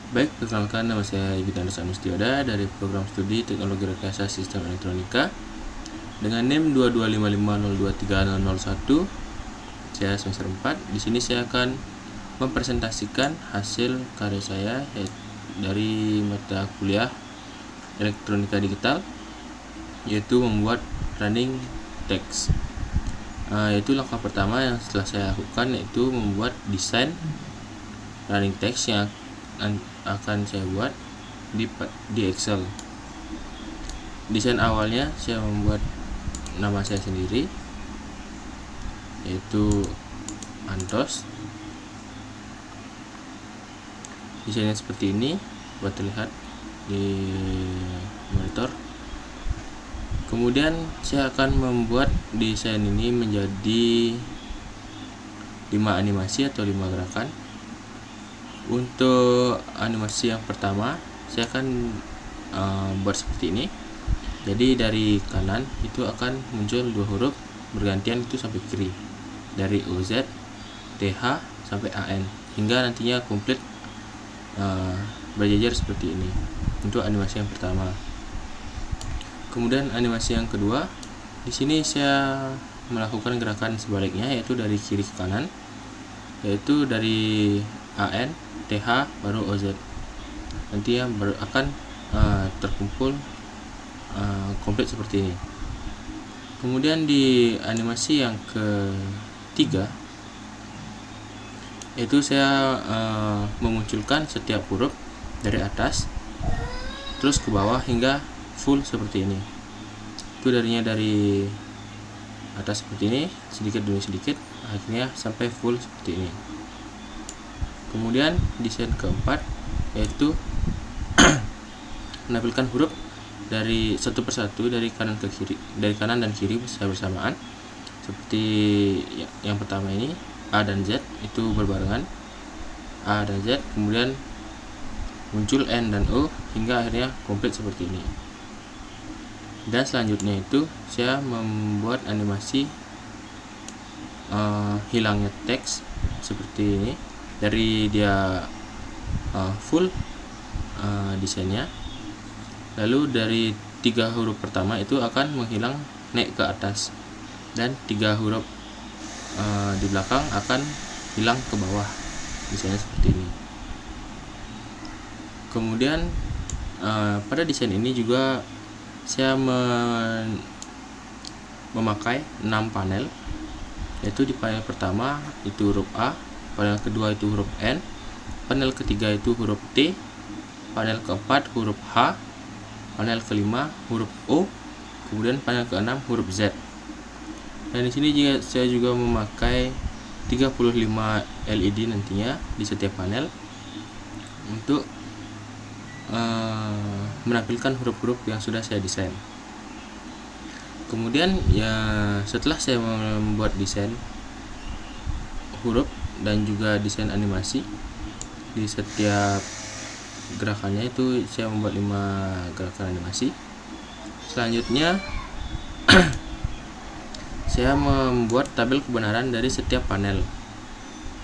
Baik, perkenalkan, nama saya Gitanos Anustioda dari program studi Teknologi Rekayasa Sistem Elektronika dengan NIM 2255023001. Saya semester 4. Di sini saya akan mempresentasikan hasil karya saya dari mata kuliah Elektronika Digital, yaitu membuat running text. Yaitu langkah pertama yang setelah saya lakukan, yaitu membuat desain running text yang akan saya buat di Excel. Desain awalnya saya membuat nama saya sendiri, yaitu Antos. Desainnya seperti ini, buat terlihat di monitor. Kemudian saya akan membuat desain ini menjadi 5 animasi atau 5 gerakan. Untuk animasi yang pertama, saya akan buat seperti ini. Jadi dari kanan itu akan muncul 2 huruf bergantian itu sampai kiri, dari OZ, TH sampai AN, hingga nantinya komplit berjajar seperti ini. Untuk animasi yang pertama. Kemudian animasi yang kedua, di sini saya melakukan gerakan sebaliknya, yaitu dari kiri ke kanan, yaitu dari AN, TH, baru OZ. Nanti yang akan terkumpul komplit seperti ini. Kemudian di animasi yang ketiga, yaitu saya memunculkan setiap huruf dari atas terus ke bawah hingga full seperti ini. Itu dari atas seperti ini, sedikit demi sedikit, akhirnya sampai full seperti ini. Kemudian desain keempat, yaitu menampilkan huruf dari satu persatu dari kanan ke kiri, dari kanan dan kiri secara bersamaan. Seperti yang pertama ini, A dan Z itu berbarengan, A dan Z, kemudian muncul N dan O hingga akhirnya komplit seperti ini. Dan selanjutnya itu saya membuat animasi hilangnya teks seperti ini. Dari dia full desainnya, lalu dari 3 huruf pertama itu akan menghilang naik ke atas, dan 3 huruf di belakang akan hilang ke bawah, desainnya seperti ini. Kemudian pada desain ini juga saya memakai 6 panel, yaitu di panel pertama itu huruf A, panel kedua itu huruf N, panel ketiga itu huruf T, panel keempat huruf H, panel kelima huruf O, kemudian panel keenam huruf Z. Dan di sini saya juga memakai 35 LED nantinya di setiap panel untuk menampilkan huruf-huruf yang sudah saya desain. Kemudian ya setelah saya membuat desain huruf dan juga desain animasi di setiap gerakannya, itu saya membuat 5 gerakan animasi. Selanjutnya saya membuat tabel kebenaran dari setiap panel.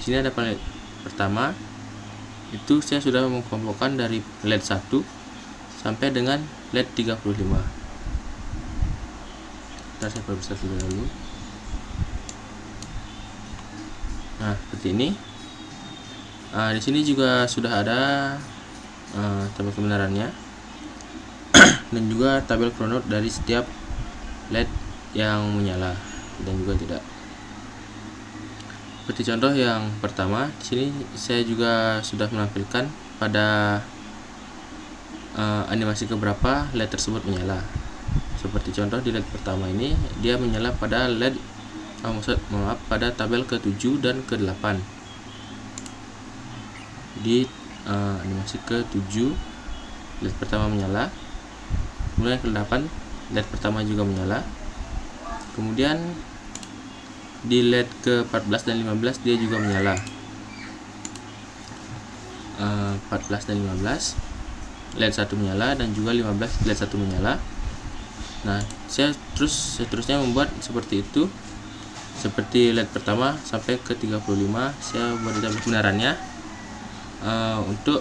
Di sini ada panel pertama, itu saya sudah mengelompokkan dari LED 1 sampai dengan LED 35. Ntar saya perbesar dulu. Nah, seperti ini. Di sini juga sudah ada tabel kebenarannya dan juga tabel chronout dari setiap LED yang menyala dan juga tidak. Seperti contoh yang pertama, di sini saya juga sudah menampilkan pada animasi keberapa LED tersebut menyala. Seperti contoh di LED pertama ini, dia menyala pada LED pada tabel ke-7 dan ke-8. Di animasi ke-7 LED pertama menyala, kemudian ke-8 LED pertama juga menyala, kemudian di LED ke-14 dan 15 dia juga menyala. 14 dan 15 LED 1 menyala, dan juga 15 LED 1 menyala. Nah, saya seterusnya membuat seperti itu, seperti LED pertama sampai ke 35 saya buat tabel kebenarannya. Untuk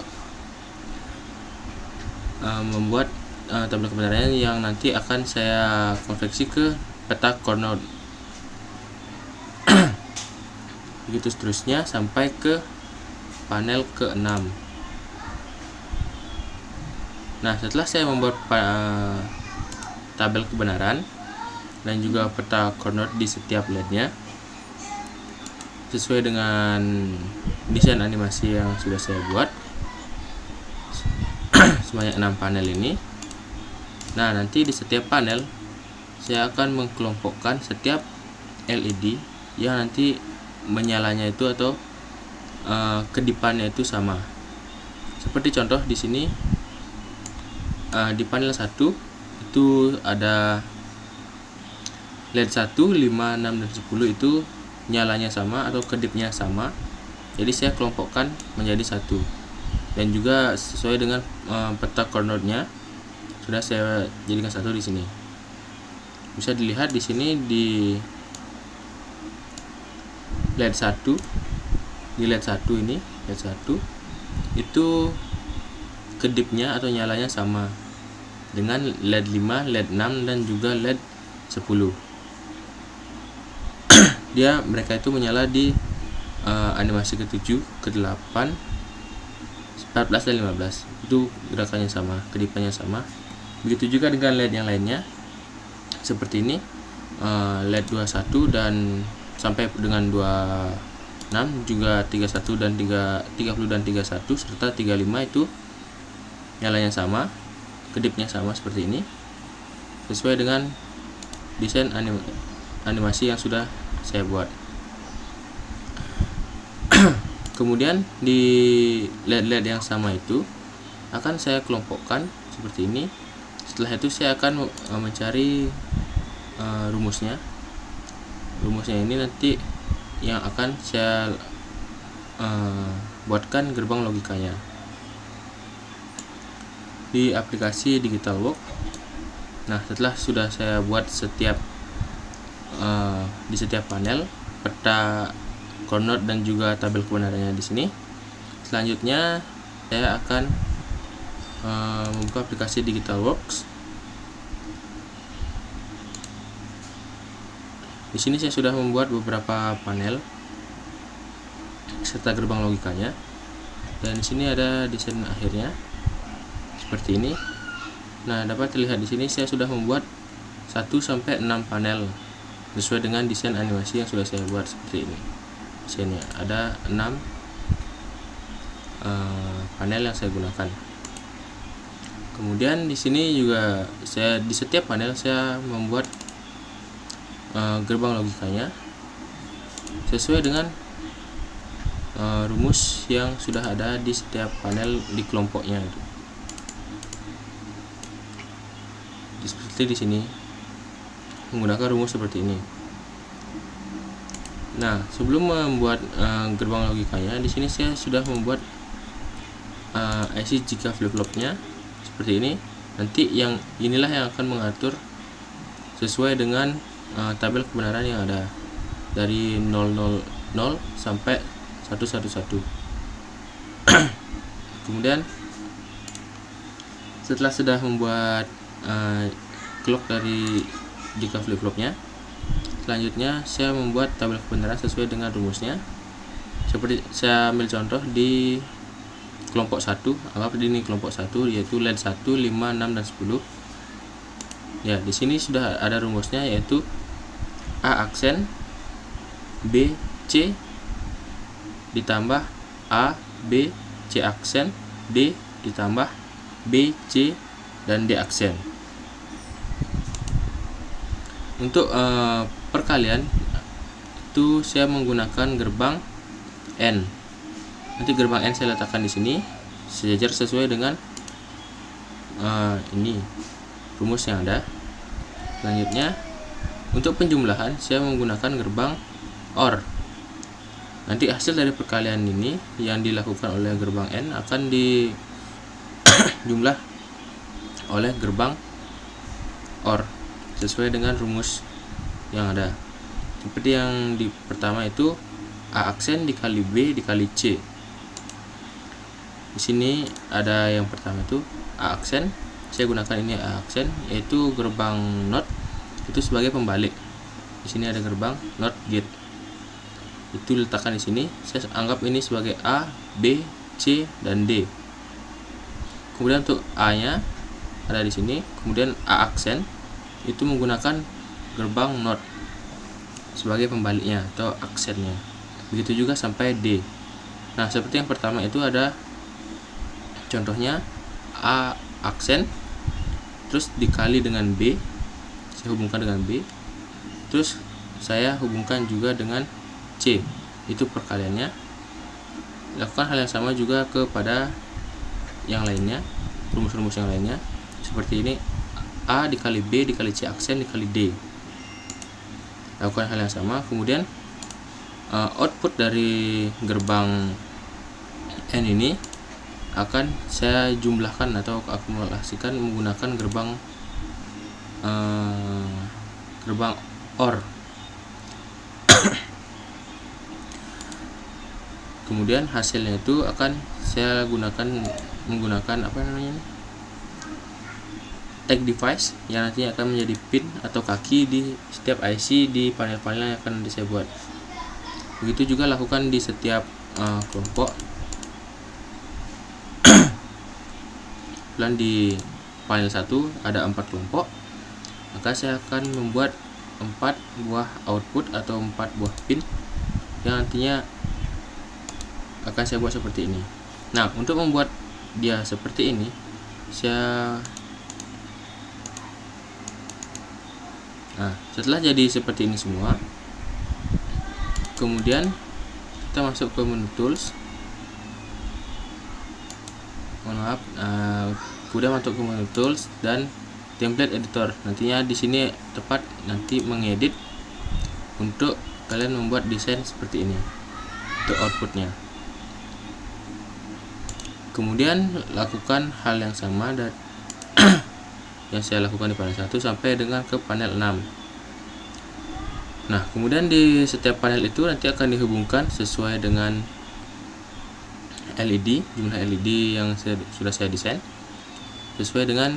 membuat tabel kebenarannya yang nanti akan saya konversi ke peta core node. Begitu seterusnya sampai ke panel ke-6. Nah, setelah saya membuat tabel kebenaran dan juga peta core node di setiap LED-nya sesuai dengan desain animasi yang sudah saya buat sebanyak 6 panel ini. Nah, nanti di setiap panel saya akan mengkelompokkan setiap LED yang nanti menyalanya itu atau kedipannya itu sama. Seperti contoh di sini di panel 1 itu ada LED 1, 5, 6 dan 10 itu nyalanya sama atau kedipnya sama. Jadi saya kelompokkan menjadi satu. Dan juga sesuai dengan peta core node-nya sudah saya jadikan satu di sini. Bisa dilihat di sini di LED 1, di LED 1 ini, LED 1 itu kedipnya atau nyalanya sama dengan LED 5, LED 6 dan juga LED 10. Mereka itu menyala di animasi ke-7, ke-8, 14 dan 15. Itu gerakannya sama, kedipannya sama. Begitu juga dengan LED yang lainnya. Seperti ini, LED 21 dan sampai dengan 26, juga 31 dan 30 dan 31 serta 35 itu nyalanya sama, kedipnya sama seperti ini. Sesuai dengan desain animasi yang sudah saya buat. Kemudian di LED-LED yang sama itu akan saya kelompokkan seperti ini. Setelah itu saya akan mencari rumusnya. Rumusnya ini nanti yang akan saya buatkan gerbang logikanya di aplikasi DigitalWorks. Nah, setelah sudah saya buat di setiap panel peta core node dan juga tabel kebenarannya di sini, selanjutnya saya akan membuka aplikasi DigitalWorks. Di sini saya sudah membuat beberapa panel serta gerbang logikanya, dan di sini ada desain akhirnya seperti ini. Nah, dapat terlihat di sini saya sudah membuat 1 sampai 6 panel sesuai dengan desain animasi yang sudah saya buat seperti ini. Di sini ada 6 panel yang saya gunakan. Kemudian di sini juga di setiap panel saya membuat gerbang logikanya sesuai dengan rumus yang sudah ada di setiap panel di kelompoknya itu. Seperti di sini menggunakan rumus seperti ini. Nah, sebelum membuat gerbang logikanya, di sini saya sudah membuat IC jika flip-flopnya seperti ini. Nanti inilah yang akan mengatur sesuai dengan tabel kebenaran yang ada dari 000 sampai 111. Kemudian setelah sudah membuat clock dari jika flip-flopnya, selanjutnya saya membuat tabel kebenaran sesuai dengan rumusnya. Seperti saya ambil contoh di kelompok 1, anggap ini kelompok 1 yaitu LED 1, 5, 6 dan 10. Ya, di sini sudah ada rumusnya yaitu A aksen B C ditambah A B C aksen D ditambah B C dan D aksen. Untuk perkalian itu saya menggunakan gerbang N. Nanti gerbang N saya letakkan di sini sejajar sesuai dengan ini rumus yang ada. Selanjutnya untuk penjumlahan saya menggunakan gerbang OR. Nanti hasil dari perkalian ini yang dilakukan oleh gerbang N akan dijumlah oleh gerbang OR sesuai dengan rumus yang ada. Seperti yang di pertama itu A aksen dikali B dikali C. Di sini ada yang pertama itu A aksen. Saya gunakan ini A aksen, yaitu gerbang NOT itu sebagai pembalik. Di sini ada gerbang NOT gate. Itu letakkan di sini. Saya anggap ini sebagai A, B, C, dan D. Kemudian untuk A-nya ada di sini. Kemudian A aksen itu menggunakan gerbang NOT sebagai pembaliknya atau aksennya. Begitu juga sampai D. Nah, seperti yang pertama itu ada contohnya A aksen, terus dikali dengan B, saya hubungkan dengan B, terus saya hubungkan juga dengan C, itu perkaliannya. Lakukan hal yang sama juga kepada yang lainnya, rumus-rumus yang lainnya, seperti ini, A dikali B dikali C aksen dikali D. Lakukan hal yang sama. Kemudian output dari gerbang N ini akan saya jumlahkan atau akumulasikan menggunakan gerbang OR. Kemudian hasilnya itu akan saya menggunakan tag device yang nantinya akan menjadi pin atau kaki di setiap IC di panel-panel yang akan saya buat. Begitu juga lakukan di setiap kelompok. Dan di panel 1 ada 4 kelompok, maka saya akan membuat 4 buah output atau 4 buah pin yang nantinya akan saya buat seperti ini. Nah, untuk membuat dia seperti ini, setelah jadi seperti ini semua, kemudian kita masuk ke menu tools. Kemudian masuk ke menu tools dan template editor. Nantinya di sini tepat nanti mengedit untuk kalian membuat desain seperti ini untuk outputnya. Kemudian lakukan hal yang sama dan yang saya lakukan di panel 1 sampai dengan ke panel 6. Nah, kemudian di setiap panel itu nanti akan dihubungkan sesuai dengan LED, jumlah LED yang sudah saya desain sesuai dengan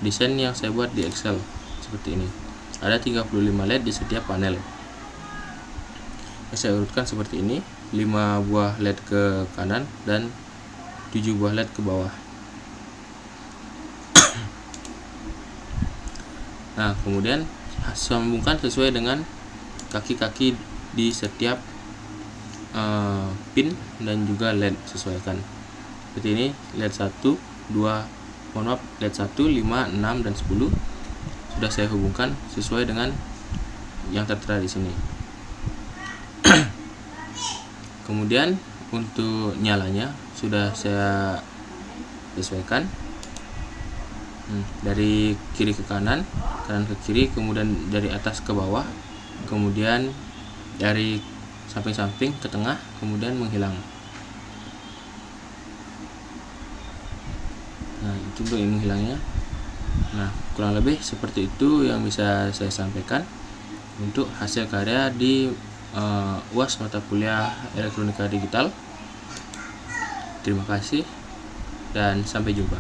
desain yang saya buat di Excel seperti ini. Ada 35 LED di setiap panel. Saya urutkan seperti ini, 5 buah LED ke kanan dan 7 buah LED ke bawah. Nah, kemudian sambungkan sesuai dengan kaki-kaki di setiap pin dan juga LED, sesuaikan seperti ini. LED 1, 2, LED 1, 5, 6 dan 10 sudah saya hubungkan sesuai dengan yang tertera di sini. Kemudian untuk nyalanya sudah saya sesuaikan dari kiri ke kanan, kanan ke kiri, kemudian dari atas ke bawah, kemudian dari samping-samping ke tengah, kemudian menghilang. Nah, itu untuk menghilangnya. Nah, kurang lebih seperti itu yang bisa saya sampaikan untuk hasil karya di UAS mata kuliah Elektronika Digital. Terima kasih dan sampai jumpa.